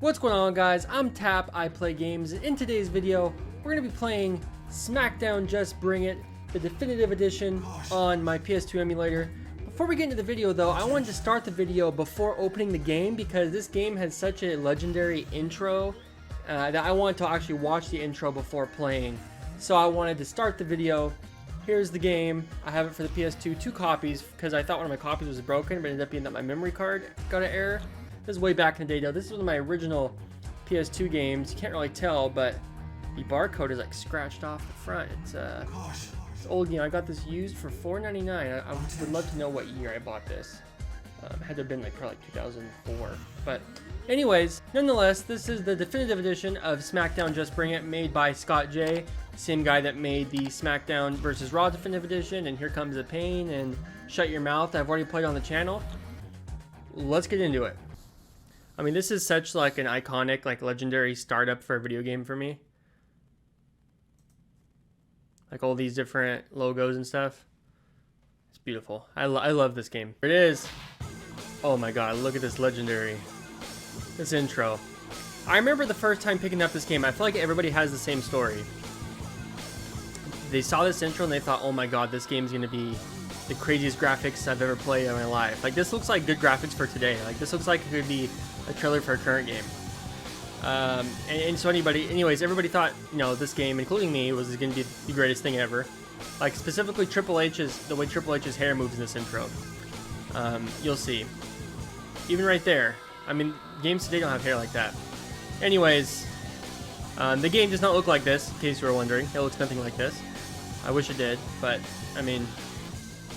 What's going on, guys? I'm Tap, I Play Games, and in today's video, we're going to be playing Smackdown Just Bring It, the definitive edition on my PS2 emulator. Before we get into the video though, I wanted to start the video before opening the game because this game has such a legendary intro that I wanted to actually watch the intro before playing. So I wanted to start the video. Here's the game. I have it for the PS2, 2 copies, because I thought one of my copies was broken, but it ended up being that my memory card got an error. This is way back in the day though. This is one of my original PS2 games. You can't really tell, but the barcode is like scratched off the front. It's old. You know, I got this used for $4.99. I would love to know what year I bought this. Had to have been like probably 2004. But anyways, nonetheless, this is the definitive edition of Smackdown Just Bring It, made by Scott J, same guy that made the Smackdown vs. Raw definitive edition, and Here Comes the Pain and Shut Your Mouth. I've already played on the channel. Let's get into it. I mean, this is such like an iconic, like legendary startup for a video game for me. Like all these different logos and stuff. It's beautiful. I love this game. Here it is. Oh my god, look at this legendary. This intro. I remember the first time picking up this game, I feel like everybody has the same story. They saw this intro and they thought, oh my god, this game's gonna be the craziest graphics I've ever played in my life. Like, this looks like good graphics for today. Like, this looks like it could be a trailer for a current game. And so anyways, everybody thought, you know, this game, including me, was going to be the greatest thing ever. Like, specifically the way Triple H's hair moves in this intro. You'll see. Even right there. I mean, games today don't have hair like that. Anyways, the game does not look like this, in case you were wondering. It looks nothing like this. I wish it did, but, I mean,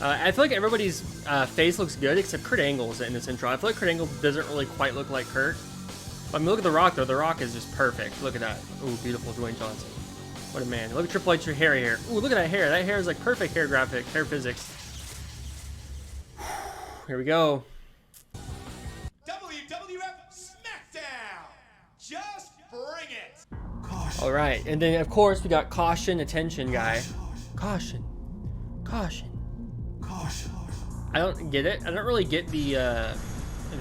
I feel like everybody's face looks good except Kurt Angle's in this intro. I feel like Kurt Angle doesn't really quite look like Kurt. I mean, look at The Rock though. The Rock is just perfect. Look at that. Ooh, beautiful Dwayne Johnson. What a man. Look at Triple H's hair here. Ooh, look at that hair. That hair is like perfect hair physics. Here we go. Wwf Smackdown. Just bring it. All right, and then of course we got caution, attention, guy. Caution. I don't get it. I don't really get the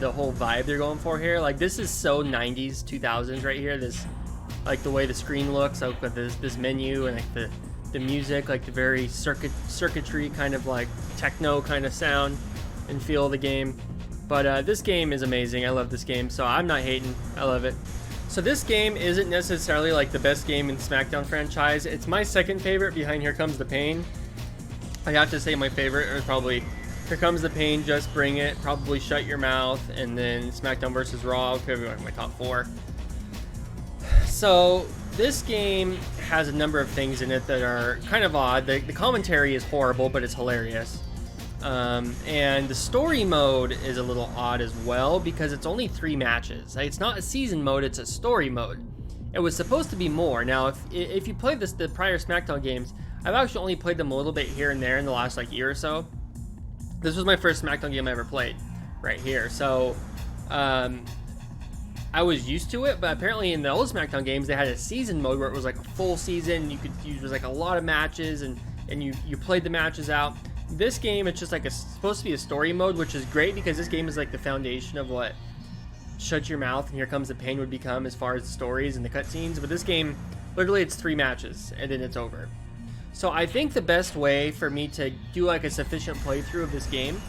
whole vibe they're going for here. Like, this is so 90s, 2000s right here. This, like, the way the screen looks, like with this menu and like the music, like the very circuitry kind of like techno kind of sound and feel of the game. But this game is amazing. I love this game, so I'm not hating. I love it. So this game isn't necessarily like the best game in the SmackDown franchise. It's my second favorite behind Here Comes the Pain. I have to say my favorite is probably Here Comes the Pain, Just Bring It, probably Shut Your Mouth, and then Smackdown vs. Raw, could be like my top 4. So this game has a number of things in it that are kind of odd. The commentary is horrible, but it's hilarious. And the story mode is a little odd as well because it's only 3 matches. Like, it's not a season mode, it's a story mode. It was supposed to be more. Now, if you played the prior Smackdown games, I've actually only played them a little bit here and there in the last like year or so. This was my first Smackdown game I ever played, right here. So, I was used to it, but apparently in the old Smackdown games, they had a season mode where it was like a full season. You could use like a lot of matches, and you played the matches out. This game, it's just like supposed to be a story mode, which is great because this game is like the foundation of what Shut Your Mouth and Here Comes the Pain would become as far as the stories and the cutscenes. But this game, literally, it's 3 matches and then it's over. So I think the best way for me to do like a sufficient playthrough of this game,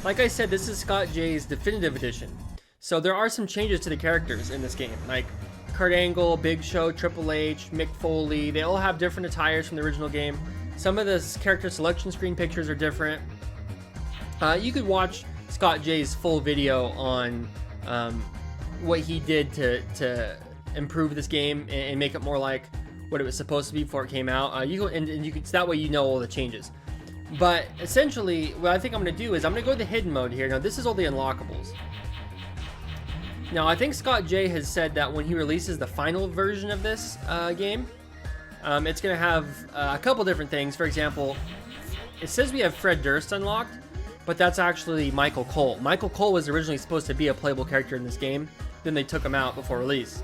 like I said, this is Scott J's definitive edition. So there are some changes to the characters in this game, like Kurt Angle, Big Show, Triple H, Mick Foley. They all have different attires from the original game. Some of the character selection screen pictures are different. You could watch Scott J's full video on what he did to improve this game and make it more like what it was supposed to be before it came out. You could, that way you know all the changes. But essentially, what I think I'm going to do is I'm going to go to the hidden mode here. Now, this is all the unlockables. Now, I think Scott J has said that when he releases the final version of this game, it's going to have a couple different things. For example, it says we have Fred Durst unlocked, but that's actually Michael Cole. Michael Cole was originally supposed to be a playable character in this game. Then they took him out before release.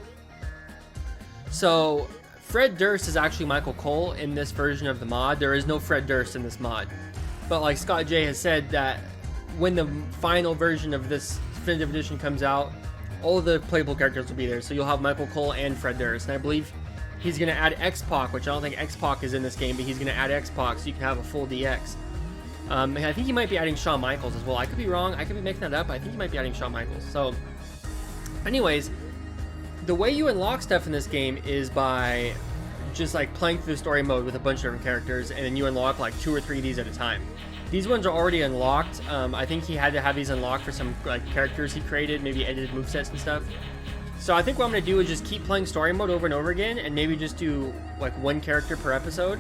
So Fred Durst is actually Michael Cole in this version of the mod. There is no Fred Durst in this mod. But like Scott J has said that when the final version of this definitive edition comes out, all of the playable characters will be there. So you'll have Michael Cole and Fred Durst. And I believe he's going to add X-Pac, which I don't think X-Pac is in this game, but he's going to add X-Pac so you can have a full DX. And I think he might be adding Shawn Michaels as well. I could be wrong. I could be making that up. I think he might be adding Shawn Michaels. So, anyways, the way you unlock stuff in this game is by just like playing through the story mode with a bunch of different characters, and then you unlock like 2 or 3 of these at a time. These ones are already unlocked. I think he had to have these unlocked for some like characters he created, maybe edited movesets and stuff. So I think what I'm going to do is just keep playing story mode over and over again, and maybe just do like 1 character per episode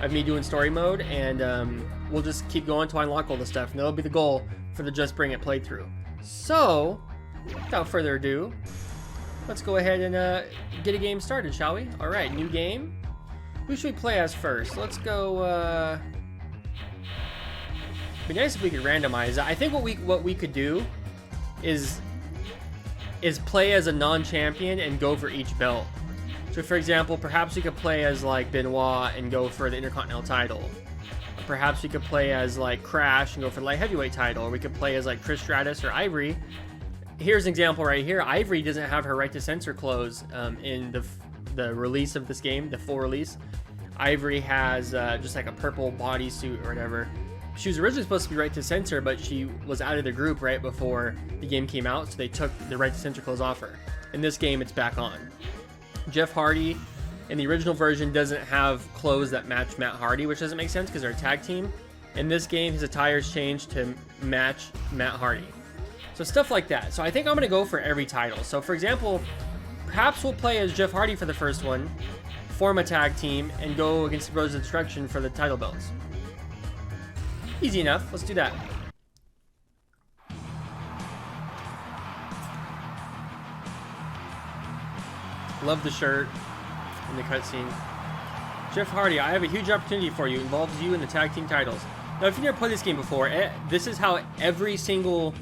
of me doing story mode, and we'll just keep going until I unlock all the stuff, and that'll be the goal for the Just Bring It playthrough. So, without further ado, let's go ahead and get a game started, shall we? Alright, new game. Who should we play as first? Let's go, it'd be nice if we could randomize. I think what we could do is play as a non-champion and go for each belt. So for example, perhaps we could play as like Benoit and go for the Intercontinental title. Or perhaps we could play as like Crash and go for the light heavyweight title. Or we could play as like Chris Stratus or Ivory. Here's an example right here. Ivory doesn't have her right to censor clothes in the release of this game, the full release. Ivory has just like a purple bodysuit or whatever. She was originally supposed to be right to censor, but she was out of the group right before the game came out, so they took the right to censor clothes off her. In this game, it's back on. Jeff Hardy, in the original version, doesn't have clothes that match Matt Hardy, which doesn't make sense because they're a tag team. In this game, his attire's changed to match Matt Hardy. So stuff like that. So I think I'm going to go for every title. So for example, perhaps we'll play as Jeff Hardy for the first one, form a tag team, and go against the Brothers of Destruction for the title belts. Easy enough. Let's do that. Love the shirt in the cutscene. Jeff Hardy, I have a huge opportunity for you. It involves you in the tag team titles. Now, if you've never played this game before, this is how every single...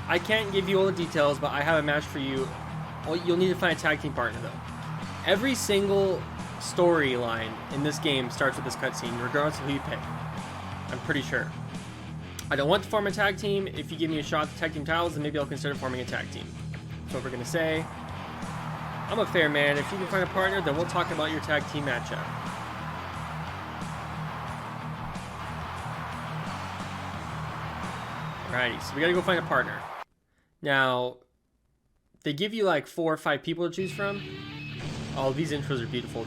I can't give you all the details, but I have a match for you. You'll need to find a tag team partner, though. Every single storyline in this game starts with this cutscene, regardless of who you pick. I'm pretty sure. I don't want to form a tag team. If you give me a shot at the tag team titles, then maybe I'll consider forming a tag team. That's what we're going to say. I'm a fair man. If you can find a partner, then we'll talk about your tag team matchup. Alrighty, so we gotta go find a partner. Now, they give you like 4 or 5 people to choose from. Oh, these intros are beautiful.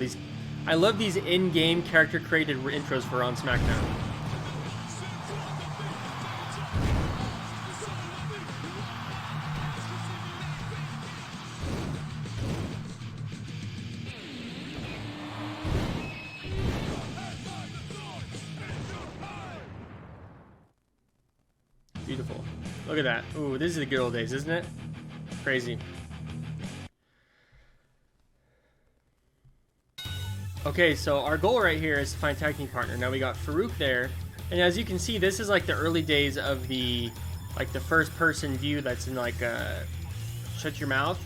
I love these in-game character-created intros for on SmackDown. Beautiful. Look at that. Ooh, this is the good old days, isn't it? Crazy. Okay, so our goal right here is to find a tag team partner. Now we got Farouk there, and as you can see, this is like the early days of the first person view that's in like shut your mouth.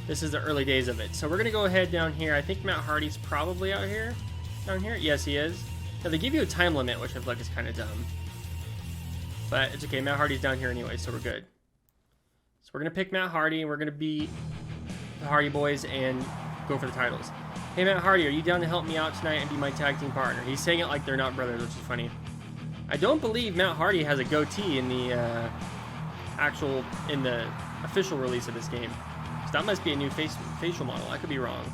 This is the early days of it. So we're gonna go ahead down here. I think Matt Hardy's probably out here. Down here? Yes, he is. Now they give you a time limit, which I feel like is kind of dumb. But it's okay, Matt Hardy's down here anyway, so we're good. So we're going to pick Matt Hardy, and we're going to beat the Hardy Boys and go for the titles. Hey, Matt Hardy, are you down to help me out tonight and be my tag team partner? He's saying it like they're not brothers, which is funny. I don't believe Matt Hardy has a goatee in the in the official release of this game. So that must be a new facial model. I could be wrong.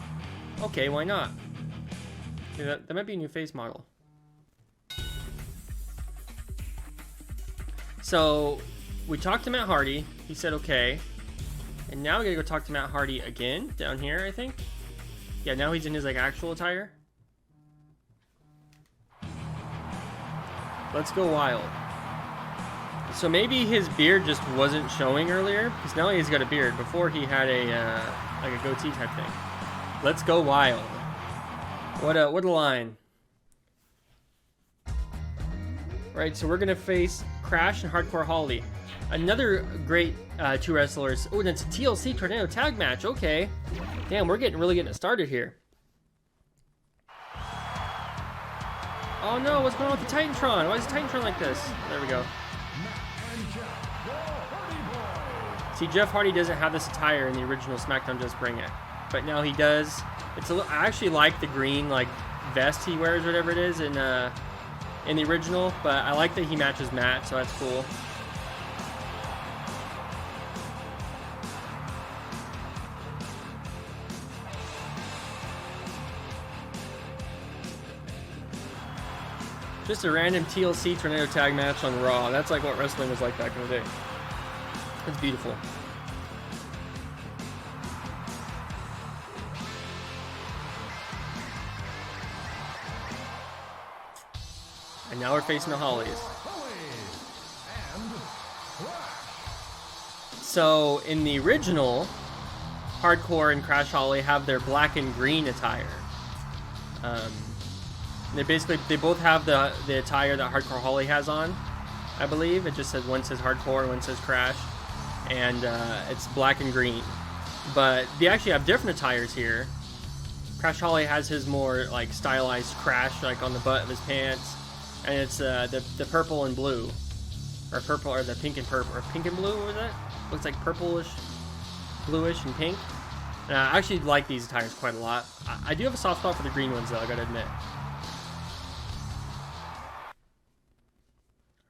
Okay, why not? Yeah, that might be a new face model. So, we talked to Matt Hardy. He said okay. And now we gotta go talk to Matt Hardy again, down here, I think. Yeah, now he's in his, like, actual attire. Let's go wild. So maybe his beard just wasn't showing earlier, because now he's got a beard. Before he had like a goatee type thing. Let's go wild. What a line. Right, so we're gonna face Crash and Hardcore Holly. Another great 2 wrestlers. Oh, and it's a TLC Tornado Tag Match. Okay. Damn, we're really getting it started here. Oh no, what's going on with the Titantron? Why is the Titantron like this? There we go. See, Jeff Hardy doesn't have this attire in the original SmackDown Just Bring It, but now he does. It's a little, I actually like the green like vest he wears, whatever it is, in the original. But I like that he matches Matt, so that's cool. Just a random TLC tornado tag match on Raw. That's like what wrestling was like back in the day. It's beautiful. And now we're facing the Hollies. So in the original, Hardcore and Crash Holly have their black and green attire. They both have the attire that Hardcore Holly has on, I believe. It just says, one says Hardcore and one says Crash, and it's black and green. But they actually have different attires here. Crash Holly has his more like stylized crash, like on the butt of his pants, and it's the purple and blue, or purple, or the pink and purple, or pink and blue. What was that? Looks like purplish, bluish, and pink. And I actually like these attires quite a lot. I do have a soft spot for the green ones, though, I gotta admit.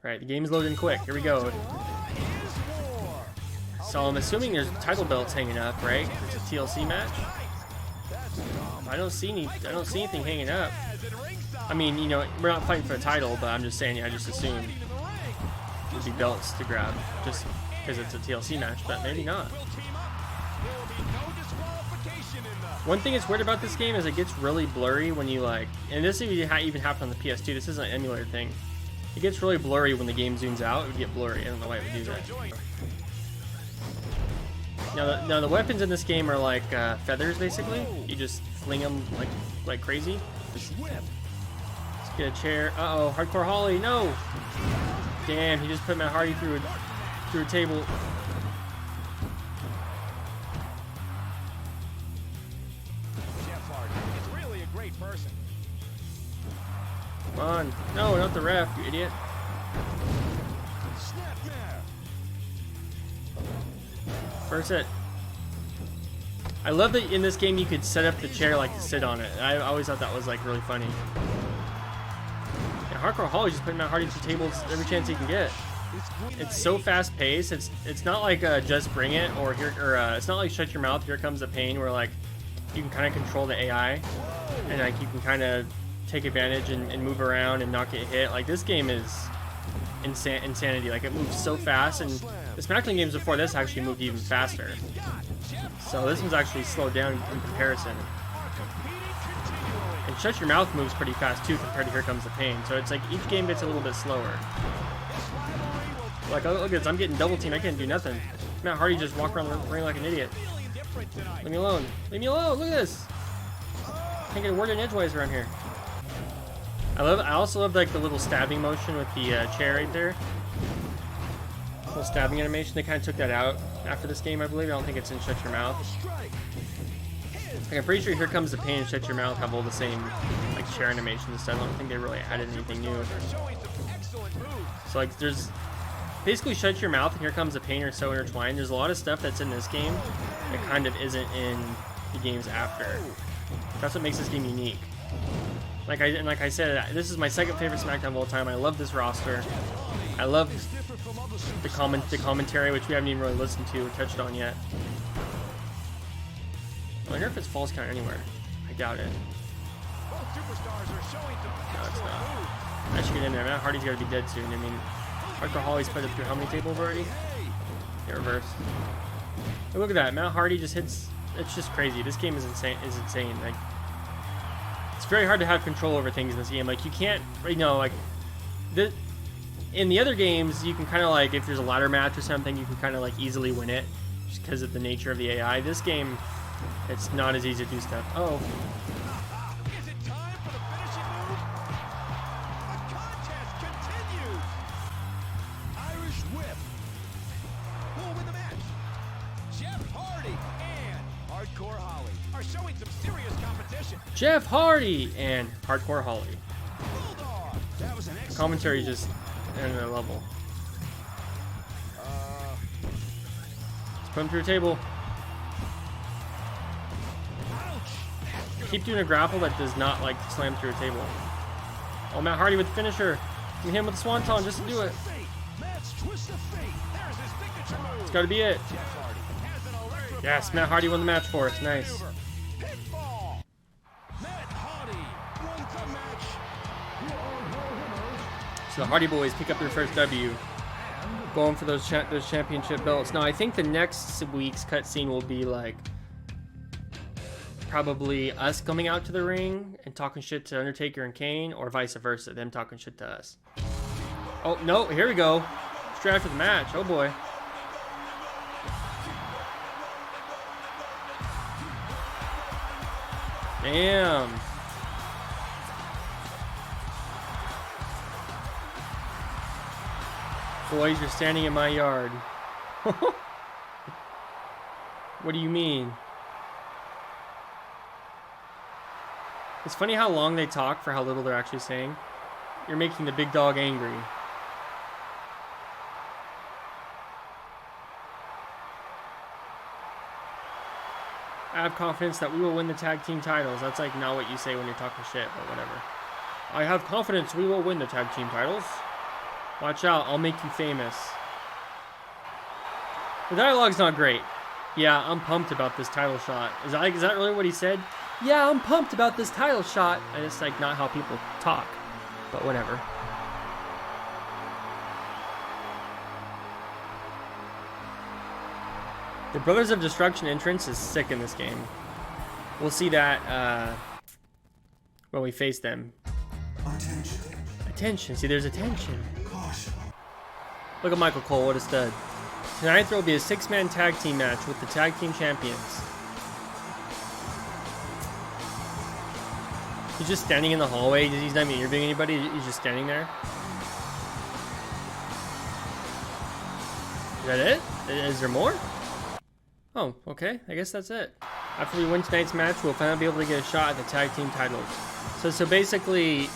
Alright, the game's loading quick. Here we go. So I'm assuming there's title belts hanging up, right? It's a TLC match. I don't see anything hanging up. I mean, you know, we're not fighting for a title, but I'm just saying, I just assumed there'd be belts to grab just because it's a TLC match, but maybe not. One thing that's weird about this game is it gets really blurry when you like, and this even happened on the PS2. This isn't an emulator thing. It gets really blurry when the game zooms out. It would get blurry. I don't know why it would do that. Now the weapons in this game are like feathers, basically. You just fling them like crazy. Let's get a chair. Uh-oh, Hardcore Holly, no! Damn, he just put Matt Hardy through a table. Jeff Hardy is really a great person. Come on. No, not the ref, you idiot. First hit. I love that in this game you could set up the chair like to sit on it. I always thought that was like really funny. And Hardcore Holly just putting Matt Hardy to tables every chance he can get. It's so fast paced. It's not like Just Bring It or it's not like Shut Your Mouth, Here Comes the Pain, where like you can kind of control the AI and like you can kind of take advantage and move around and not get hit. Like this game is insanity. Like it moves so fast, and the SmackDown games before this actually moved even faster. So this one's actually slowed down in comparison. And Shut Your Mouth moves pretty fast too compared to Here Comes the Pain. So it's like each game gets a little bit slower. Like, oh, look at this, I'm getting double teamed. I can't do nothing. Matt Hardy just walked around the ring like an idiot. Leave me alone. Leave me alone. Look at this. Can't get a word in edgeways around here. I also love like the little stabbing motion with the chair right there. Little stabbing animation. They kind of took that out after this game, I believe. I don't think it's in Shut Your Mouth. Like, I'm pretty sure Here Comes the Pain and Shut Your Mouth have all the same like chair animations and stuff. I don't think they really added anything new. So like there's basically Shut Your Mouth and Here Comes the Pain are so intertwined. There's a lot of stuff that's in this game that kind of isn't in the games after. That's what makes this game unique. Like I said, this is my second favorite SmackDown of all time. I love this roster. I love the commentary, which we haven't even really listened to or touched on yet. I wonder if it's false count anywhere. I doubt it. No, it's not. I should get in there. Matt Hardy's got to be dead soon. I mean, Hardcore Holly's put up through how many tables already? Yeah, reverse. Oh, look at that. Matt Hardy just hits. It's just crazy. This game is insane. Like, it's very hard to have control over things in this game. Like, you can't, you know, like, in the other games, you can kind of like, if there's a ladder match or something, you can kind of like easily win it just because of the nature of the AI. This game, it's not as easy to do stuff. Oh. Is it time for the finishing move? The contest continues. Irish Whip. Who will win the match? Jeff Hardy and Hardcore Holly are showing some serious competition. Jeff Hardy and Hardcore Holly. That was an excellent Commentary is just at another level. Put him through a table. Keep doing a grapple that does not like slam through a table. Oh, Matt Hardy with the finisher. And him with the swanton just to do it. It's got to be it. Yes, Matt Hardy won the match for us. Nice. So the Hardy Boys pick up their first W. Going for those championship belts. Now, I think the next week's cutscene will be like probably us coming out to the ring and talking shit to Undertaker and Kane, or vice versa, them talking shit to us. Oh, no, here we go. Straight after the match. Oh, boy. Damn. Boys, you're standing in my yard. What do you mean? It's funny how long they talk for how little they're actually saying. You're making the big dog angry. I have confidence that we will win the tag team titles. That's like not what you say when you're talking shit, but whatever. I have confidence we will win the tag team titles. Watch out, I'll make you famous. The dialogue's not great. Yeah, I'm pumped about this title shot. Is that really what he said? Yeah, I'm pumped about this title shot. And it's like not how people talk, but whatever. The Brothers of Destruction entrance is sick in this game. We'll see that when we face them. Attention. Attention. See, there's attention. Caution. Look at Michael Cole, what a stud. Tonight there will be a 6-man tag team match with the tag team champions. He's just standing in the hallway. He's not even interviewing anybody. He's just standing there. Is that it? Is there more? Oh, okay. I guess that's it. After we win tonight's match, we'll finally be able to get a shot at the tag team titles. So basically,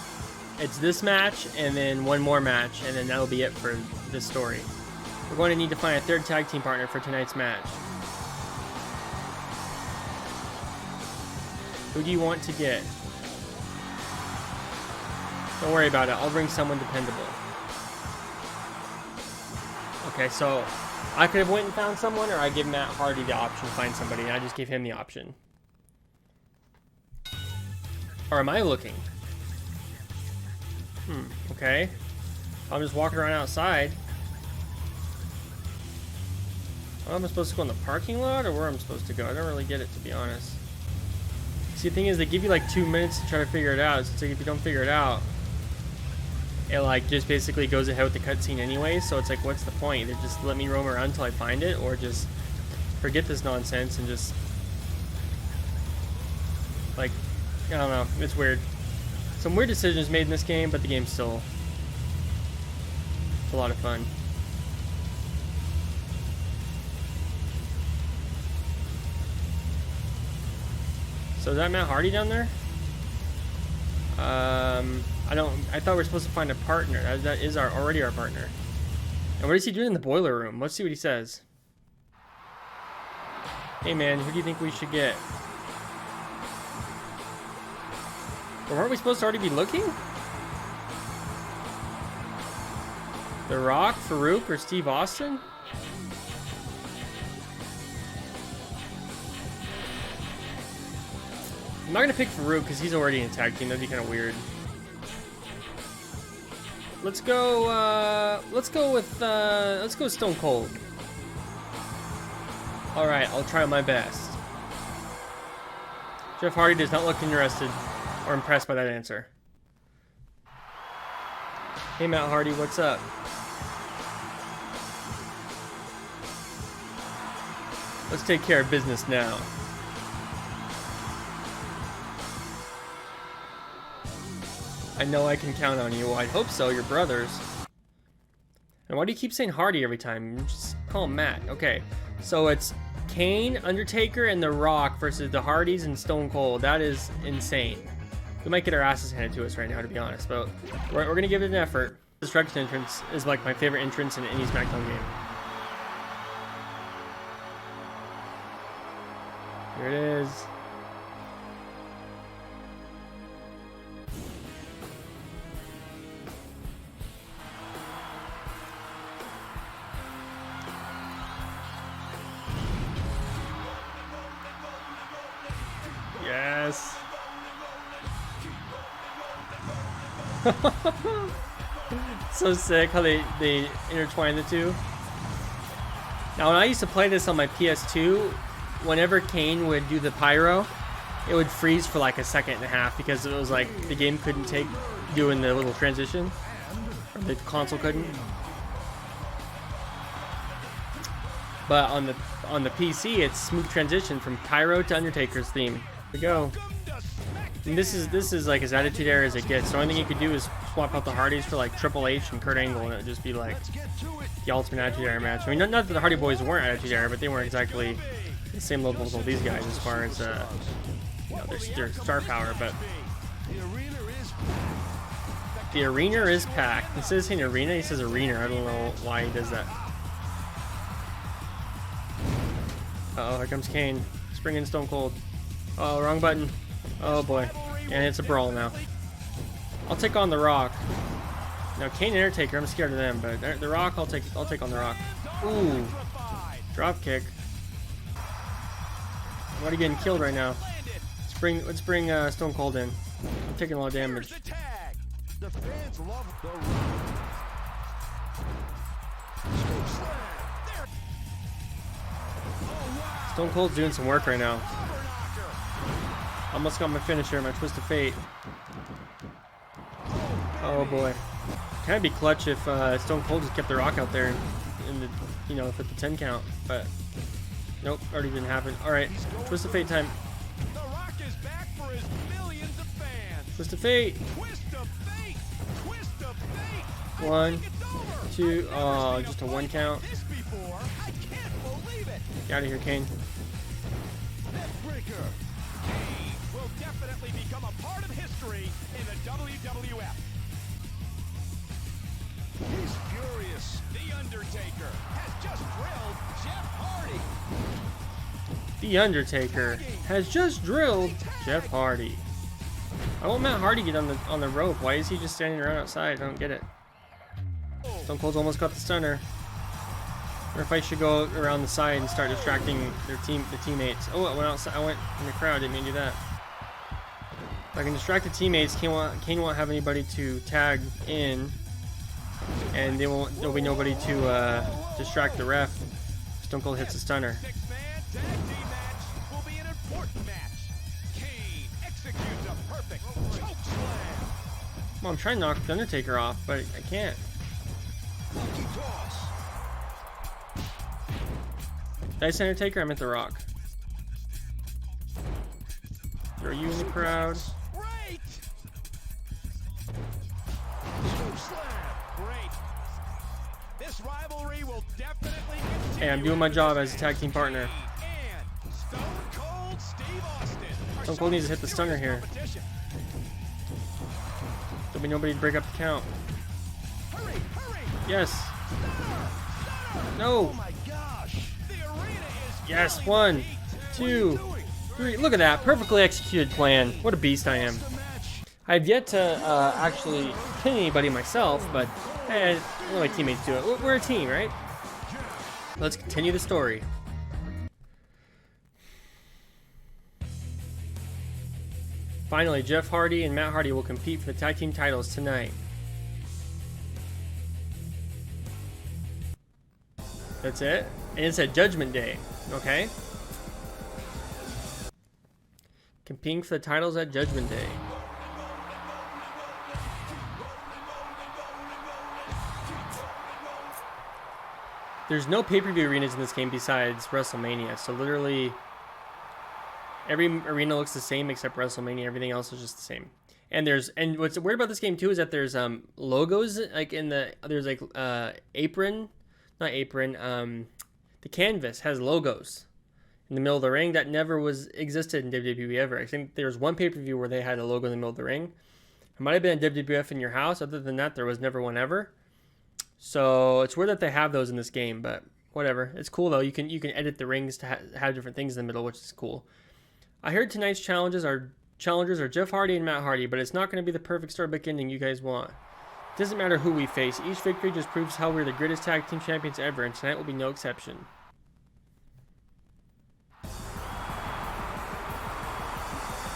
it's this match and then one more match, and then that'll be it for this story. We're going to need to find a third tag team partner for tonight's match. Who do you want to get? Don't worry about it. I'll bring someone dependable. Okay, so I could have went and found someone, or I give Matt Hardy the option to find somebody, and I just gave him the option. Or am I looking? Okay. I'm just walking around outside. Am I supposed to go in the parking lot, or where I'm supposed to go? I don't really get it, to be honest. See, the thing is, they give you like 2 minutes to try to figure it out. So if you don't figure it out, it like just basically goes ahead with the cutscene anyway. So it's like, what's the point? Either just let me roam around until I find it, or just forget this nonsense and just like, I don't know. It's weird. Some weird decisions made in this game, but the game's still a lot of fun. So is that Matt Hardy down there? I thought we were supposed to find a partner. That is already our partner. And what is he doing in the boiler room? Let's see what he says. Hey man, who do you think we should get? Or weren't we supposed to already be looking? The Rock, Farouk, or Steve Austin? I'm not gonna pick Farouk because he's already in a tag team. That'd be kind of weird. Let's go with Stone Cold. All right, I'll try my best. Jeff Hardy does not look interested or impressed by that answer. Hey Matt Hardy, what's up? Let's take care of business now. I know I can count on you. Well, I hope so. You're brothers. And why do you keep saying Hardy every time? Just call him Matt. Okay. So it's Kane, Undertaker, and The Rock versus the Hardys and Stone Cold. That is insane. We might get our asses handed to us right now, to be honest. But we're going to give it an effort. Destruction entrance is like my favorite entrance in any Smackdown game. Here it is. Yes. So sick how they intertwine the two. Now, when I used to play this on my PS2, whenever Kane would do the pyro, it would freeze for like a second and a half because it was like the game couldn't take doing the little transition, or the console couldn't. But on the PC, it's smooth transition from pyro to Undertaker's theme. Here we go. And this is like as Attitude Era as it gets. The only thing you could do is swap out the Hardys for like Triple H and Kurt Angle, and it would just be like the ultimate Attitude Era match. I mean, not that the Hardy Boys weren't Attitude Era, but they weren't exactly the same level as all these guys as far as their star power. But the arena is packed. Instead of saying arena, he says arena. I don't know why he does that. Uh-oh, here comes Kane. Spring in Stone Cold. Oh, wrong button. Oh boy. And it's a brawl now. I'll take on The Rock. Now Kane and Undertaker, I'm scared of them, but The Rock, I'll take on The Rock. Ooh. Drop kick. I'm already getting killed right now. Let's bring Stone Cold in. I'm taking a lot of damage. The fans love the Stone Cold's doing some work right now. Almost got my finisher, my Twist of Fate. Oh boy. Kind of be clutch if Stone Cold just kept The Rock out there in the, for the 10 count, but nope, already didn't happen. All right, Twist of Fate time. The Rock is back for his millions of fans. Twist of Fate. Twist of Fate. Twist of Fate. 1, 2. Oh, just a 1 count. This before, I can't believe it. Get out of here, Kane. Neckbreaker. Kane will definitely become a part of history in the WWF. He's furious. The Undertaker has just drilled Jeff Hardy. The Undertaker has just drilled Jeff Hardy. I want Matt Hardy get on the rope. Why is he just standing around outside? I don't get it. Stone Cold's almost got the stunner. Or if I should go around the side and start distracting the teammates. Oh, I went outside. I went in the crowd. Didn't mean to do that. If I can distract the teammates, Kane won't have anybody to tag in, and there'll be nobody to distract the ref. Stone Cold hits the stunner. Six-man tag team match will be an important match. Kane executes a perfect choke slam. Well, I'm trying to knock the Undertaker off, but I can't. Monkey toss. Did I say Undertaker? I meant The Rock. Throw you in the crowd. Great. Choke slam. Great. This rivalry will definitely continue. Hey, I'm doing my job as a tag team partner. And Stone Cold Steve Austin. Stone Cold needs to hit the stunner here. There'll be nobody to break up the count. Hurry, hurry. Yes. No. Oh my gosh. The arena is Yes. filling 1, with heat. 2, 3. Look at that. Perfectly executed plan. What a beast I am. I've yet to actually pin anybody myself, but let my teammates do it. We're a team, right? Let's continue the story. Finally, Jeff Hardy and Matt Hardy will compete for the tag team titles tonight. That's it. And it's at Judgment Day. Okay? Competing for the titles at Judgment Day. There's no pay-per-view arenas in this game besides WrestleMania. So literally every arena looks the same except WrestleMania. Everything else is just the same. And what's weird about this game too is that there's logos like the canvas has logos in the middle of the ring that never existed in WWE ever. I think there was one pay-per-view where they had a logo in the middle of the ring. It might have been a WWF in your house. Other than that, there was never one ever. So it's weird that they have those in this game, but whatever. It's cool though. You can edit the rings to have different things in the middle, which is cool. I heard tonight's challengers are Jeff Hardy and Matt Hardy, but it's not going to be the perfect storybook ending you guys want. It doesn't matter who we face. Each victory just proves how we're the greatest tag team champions ever, and tonight will be no exception.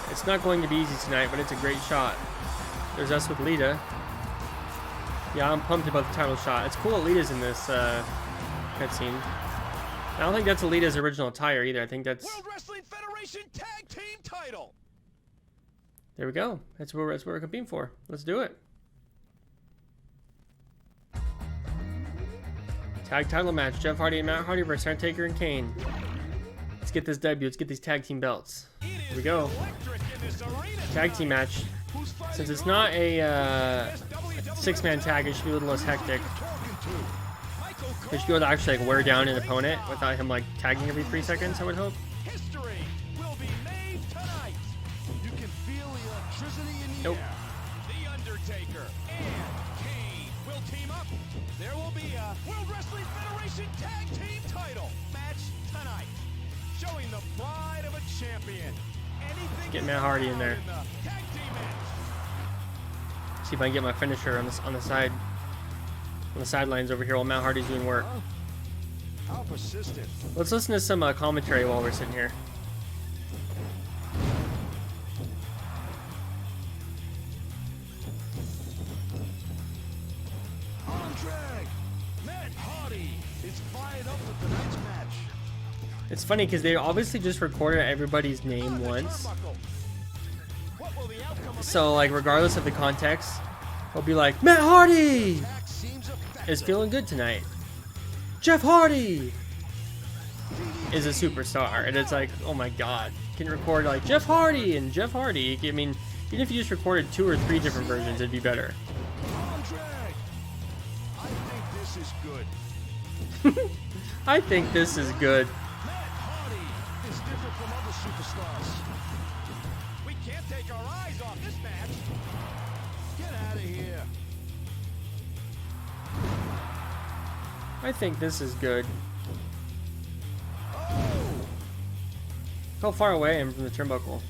It's not going to be easy tonight, but it's a great shot. There's us with Lita. Yeah, I'm pumped about the title shot. It's cool that Lita's in this cutscene. I don't think that's Lita's original attire either. I think that's... World Wrestling Federation Tag Team title. There we go. That's what we're competing for. Let's do it. Tag title match. Jeff Hardy and Matt Hardy versus Undertaker and Kane. Let's get this debut. Let's get these tag team belts. Here we go. Tag team match. Since it's not a 6-man tag, it should be a little less hectic. It should be able to actually like wear down an opponent without him like tagging every 3 seconds, I would hope. History will be made tonight. You can feel the electricity in the Nope. air. The Undertaker and Kane will team up. There will be a World Wrestling Federation Tag Team title match tonight, showing the pride of a champion. Anything Get Matt Hardy in there. the tag team match. See if I can get my finisher on the sidelines over here while Matt Hardy's doing work. How persistent. Let's listen to some commentary while we're sitting here. On drag. Matt Hardy is fired up for tonight's match. It's funny because they obviously just recorded everybody's name once. What will the outcome of So like regardless of the context, they'll be like, Matt Hardy this match seems effective? is feeling good tonight. Jeff Hardy is a superstar. And it's like, oh my god. You can record like Jeff Hardy and Jeff Hardy. I mean, even if you just recorded 2 or 3 different versions, it'd be better. On drag. I think this is good. I think this is good. Matt Hardy is different from other superstars. We can't take our eyes off this match. Get out of here. I think this is good. Oh! How far away I am from the turnbuckle.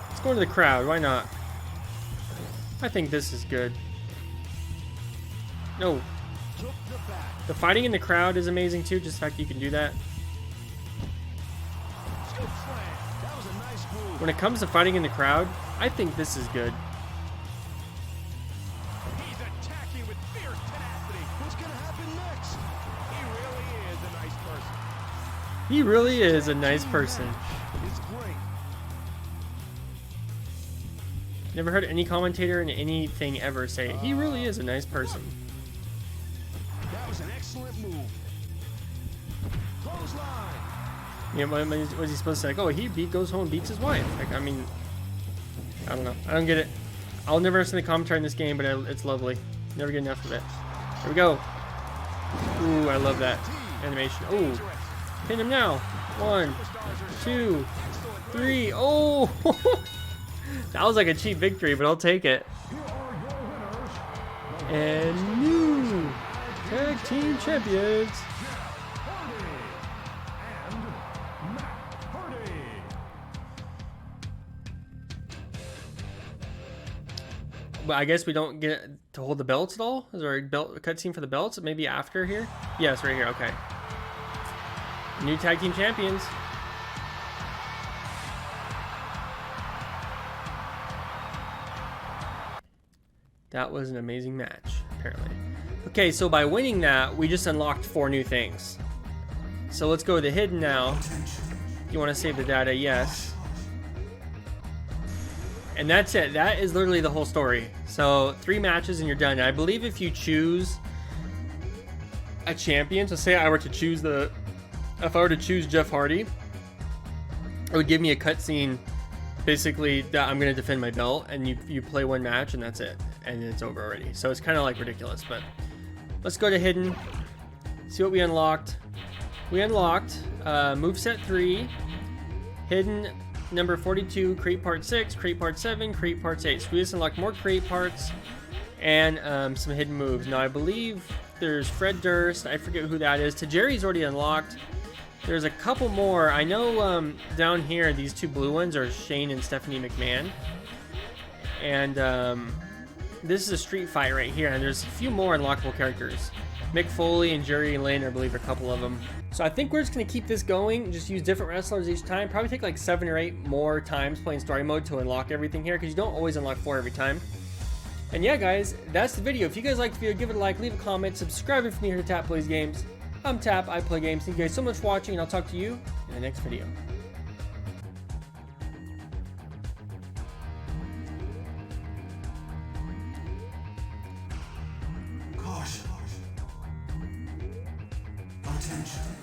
Let's go to the crowd. Why not? I think this is good. No. Took the back. The fighting in the crowd is amazing too. Just the fact that you can do that. Scoop slam. That was a nice move. When it comes to fighting in the crowd, I think this is good. He's attacking with fierce tenacity. What's going to happen next? He really is a nice person. He really is a nice person. It's great. Never heard any commentator in anything ever say, he really is a nice person. That was an excellent move. Clothesline. You know, what was he supposed to say? Like, oh, he goes home and beats his wife. Like, I mean, I don't know. I don't get it. I'll never understand the commentary in this game, but it's lovely. Never get enough of it. Here we go. Ooh, I love that animation. Ooh, pin him now. 1, 2, 3. Oh, that was like a cheap victory, but I'll take it. And new tag team champions. But I guess we don't get to hold the belts at all? Is there a belt cutscene for the belts? Maybe after here? Yes, right here. Okay. New tag team champions. That was an amazing match, apparently. Okay, so by winning that, we just unlocked 4 new things. So let's go to the hidden now. You want to save the data? Yes. And that's it. That is literally the whole story. So 3 matches and you're done. And I believe if you choose a champion, so say I were to choose if I were to choose Jeff Hardy, it would give me a cutscene basically that I'm going to defend my belt, and you play 1 match and that's it. And it's over already. So it's kind of like ridiculous, but let's go to hidden, see what we unlocked. We unlocked moveset 3, hidden number 42, crate part 6, crate part 7, crate parts 8. So we just unlocked more crate parts and some hidden moves. Now I believe there's Fred Durst, I forget who that is. Tajiri's already unlocked. There's a couple more. I know down here, these two blue ones are Shane and Stephanie McMahon. And this is a street fight right here. And there's a few more unlockable characters. Mick Foley and Jerry Lynn, I believe, are a couple of them. So I think we're just going to keep this going. Just use different wrestlers each time. Probably take like 7 or 8 more times playing story mode to unlock everything here. Because you don't always unlock 4 every time. And yeah, guys, that's the video. If you guys liked the video, give it a like, leave a comment, subscribe if you're new here to Tap Plays Games. I'm Tap, I play games. Thank you guys so much for watching, and I'll talk to you in the next video. Caution. Attention.